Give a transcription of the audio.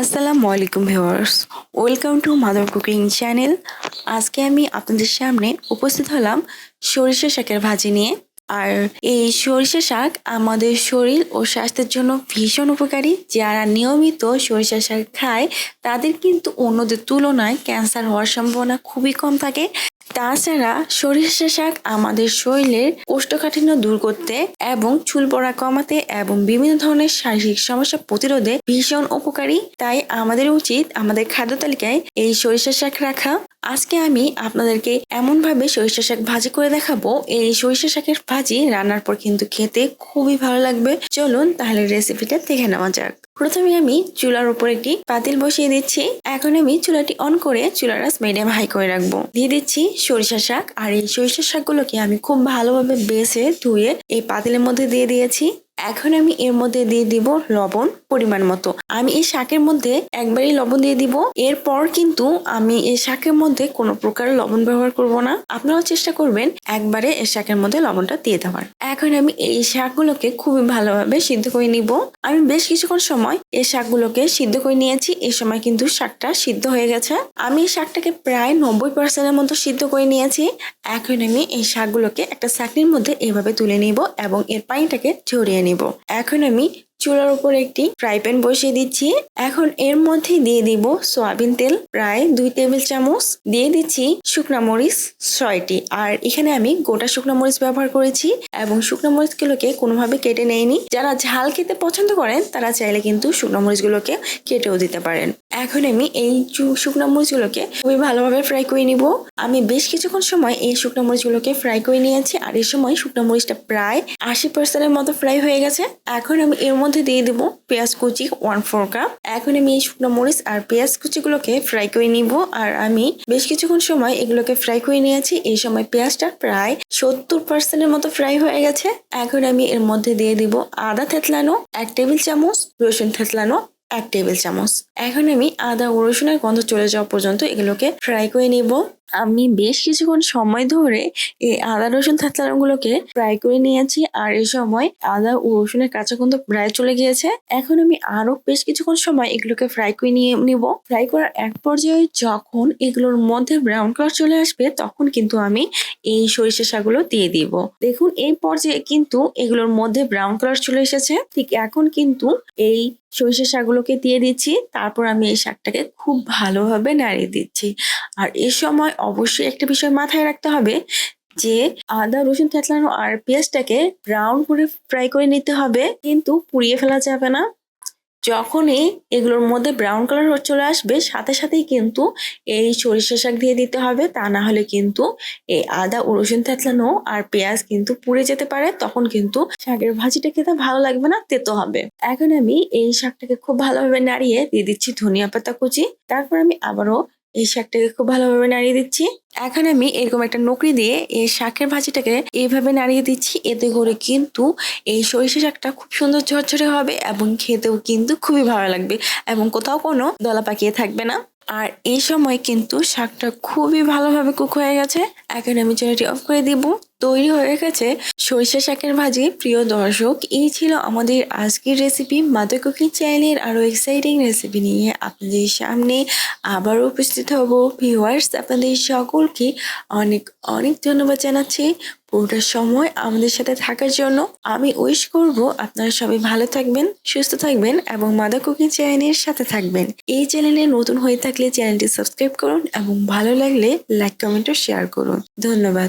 আসসালামু আলাইকুম viewers, welcome to mother cooking channel. আজকে আমি আপনাদের সামনে উপস্থিত হলাম সরিষা শাকের ভাজি নিয়ে। আর এই সরিষা শাক আমাদের শরীর ও স্বাস্থ্যের জন্য ভীষণ উপকারী। যারা নিয়মিত সরিষা শাক খায় তাদের কিন্তু অন্যদের তুলনায় ক্যান্সার হওয়ার সম্ভাবনা খুবই কম থাকে। তাছাড়া সরিষা শাক আমাদের শরীরের কোষ্ঠকাঠিন্য দূর করতে এবং চুল পড়া কমাতে এবং বিভিন্ন ধরনের শারীরিক সমস্যা প্রতিরোধে ভীষণ উপকারী। তাই আমাদের উচিত আমাদের খাদ্য তালিকায় এই সরিষা শাক রাখা। আজকে আমি আপনাদেরকে এমন ভাবে সরিষা শাক ভাজি করে দেখাবো, এই সরিষা শাকের ভাজি রান্নার পর কিন্তু খেতে খুবই ভালো লাগবে। চলুন তাহলে রেসিপিটা দেখে নেওয়া যাক। প্রথমে আমি চুলার উপর একটি পাতিল বসিয়ে দিচ্ছি। এখন আমি চুলাটি অন করে চুলার আঁচ মিডিয়াম হাই করে রাখবো। দিয়ে দিচ্ছি সরিষা শাক। আর এই সরিষা শাকগুলোকে আমি খুব ভালোভাবে বেছে ধুয়ে এই পাতিলের মধ্যে দিয়ে দিয়েছি। এখন আমি এর মধ্যে দিয়ে দিব লবণ পরিমাণ মতো। আমি এই শাকের মধ্যে একবারই লবণ দিয়ে দিব। এরপর কিন্তু আমি এই শাকের মধ্যে কোনো প্রকার লবণ ব্যবহার করব না। আপনারাও চেষ্টা করবেন একবারে এই শাকের মধ্যে লবণটা দিয়ে দেওয়ার। এখন আমি এই শাকগুলোকে খুবই ভালোভাবে সিদ্ধ করে নিব। আমি বেশ কিছুক্ষণ সময় এই শাকগুলোকে সিদ্ধ করে নিয়েছি। এই সময় কিন্তু শাকটা সিদ্ধ হয়ে গেছে। আমি এই শাকটাকে প্রায় 90% মতো সিদ্ধ করে নিয়েছি। এখন আমি এই শাকগুলোকে একটা ছাঁকনির মধ্যে এভাবে তুলে নিব এবং এর পানিটাকে ঝরিয়ে নিব। এখন আমি চুলার উপর একটি ফ্রাই প্যান বসিয়ে দিচ্ছি। এখন এর মধ্যে দিয়ে দিব সয়াবিন তেল প্রায় 2 টেবিল চামচ। দিয়ে দিচ্ছি শুকনা মরিচ 6টি। আর এখানে আমি গোটা শুকনা মরিচ ব্যবহার করেছি এবং শুকনা মরিচগুলোকে কোনোভাবে কেটে নেইনি। যারা ঝাল খেতে পছন্দ করেন তারা চাইলে কিন্তু শুকনা মরিচগুলোকে কেটেও দিতে পারেন। এখন আমি এই শুকনা মরিচগুলোকে খুবই ভালোভাবে ফ্রাই করে নিব। আমি বেশ কিছুক্ষণ সময় এই শুকনো মরিচগুলোকে ফ্রাই করে নিয়েছি। আর এই সময় শুকনো মরিচটা প্রায় 80% মতো ফ্রাই হয়ে গেছে। এখন আমি এর মধ্যে দিয়ে দেব পেঁয়াজ কুচি 1/4 কাপ। এখন আমি এই শুকনো মরিচ আর পেঁয়াজ কুচিগুলোকে ফ্রাই করে নিব। আর আমি বেশ কিছুক্ষণ সময় এগুলোকে ফ্রাই করে নিয়েছি। এই সময় পেঁয়াজটা প্রায় 70% মতো ফ্রাই হয়ে গেছে। এখন আমি এর মধ্যে দিয়ে দিব আদা থেতলানো 1 টেবিল চামচ, রসুন থেতলানো 1 টেবিল চামচ। এখন আমি আদা ও রসুনের গন্ধ চলে যাওয়া পর্যন্ত এগুলোকে ফ্রাই করে নিব। আমি বেশ কিছুক্ষণ সময় ধরে এই আদা রসুন থেতলানোগুলোকে ফ্রাই করে নিয়েছি। আর এই সময় আদা ও রসুনের কাঁচা গন্ধ প্রায় চলে গিয়েছে। এখন আমি আরো বেশ কিছুক্ষণ সময় এগুলোকে ফ্রাই করে নিব। ফ্রাই করার এক পর্যায়ে যখন এগুলোর মধ্যে ব্রাউন কালার চলে আসবে তখন কিন্তু আমি এই সরিষা শাকগুলো দিয়ে দিব। দেখুন এই পর্যায়ে কিন্তু এগুলোর মধ্যে ব্রাউন কালার চলে এসেছে। ঠিক এখন কিন্তু এই সরিষা শাকগুলোকে দিয়ে দিচ্ছি। তারপর আমি এই শাকটাকে খুব ভালোভাবে নাড়িয়ে দিচ্ছি। আর এ সময় অবশ্যই একটা বিষয় মাথায় রাখতে হবে যে আদা রসুন থেতলানো আর পেঁয়াজটাকে ব্রাউন করে ফ্রাই করে নিতে হবে, কিন্তু পুড়িয়ে ফেলা যাবে না। যখনই এগুলোর মধ্যে ব্রাউন কালার চলে আসবে সাথে সাথেই কিন্তু এই সরিষা শাক দিয়ে দিতে হবে। তা না হলে কিন্তু এই আদা ও রসুন থেতলানো আর পেঁয়াজ কিন্তু পুড়ে যেতে পারে। তখন কিন্তু শাকের ভাজিটা খেতে ভালো লাগবে না, তেতো হবে। এখন আমি এই শাকটাকে খুব ভালোভাবে নাড়িয়ে দিয়ে দিচ্ছি ধনিয়া পাতা কুচি। তারপর আমি আবারও এই শাকটাকে খুব ভালোভাবে নাড়িয়ে দিচ্ছি। এখন আমি এরকম একটা নকরি দিয়ে এই শাকের ভাজিটাকে এইভাবে নাড়িয়ে দিচ্ছি। এতে করে কিন্তু এই সরিষা শাকটা খুব সুন্দর ঝরঝরে হবে এবং খেতেও কিন্তু খুবই ভালো লাগবে এবং কোথাও কোনো দলা পাকিয়ে থাকবে না। আর এই সময় কিন্তু শাকটা খুবই ভালোভাবে কুক হয়ে গেছে। এখন আমি চুলাটি অফ করে দিব। তৈরি হয়ে গেছে সরিষা শাকের ভাজি। প্রিয় দর্শক, এই ছিল আমাদের আজকের রেসিপি। মাদার কুকিং চ্যানেলের আরো এক্সাইটিং রেসিপি নিয়ে আপনাদের সামনে আবারও উপস্থিত হব। ভিউয়ার্স, আপনাদের সকলকে অনেক অনেক ধন্যবাদ জানাচ্ছি পুরোটা সময় আমাদের সাথে থাকার জন্য। আমি উইশ করব আপনারা সবাই ভালো থাকবেন, সুস্থ থাকবেন এবং মাদার কুকিং চ্যানেলের সাথে থাকবেন। এই চ্যানেলে নতুন হয়ে থাকলে চ্যানেলটি সাবস্ক্রাইব করুন এবং ভালো লাগলে লাইক কমেন্ট ও শেয়ার করুন। ধন্যবাদ।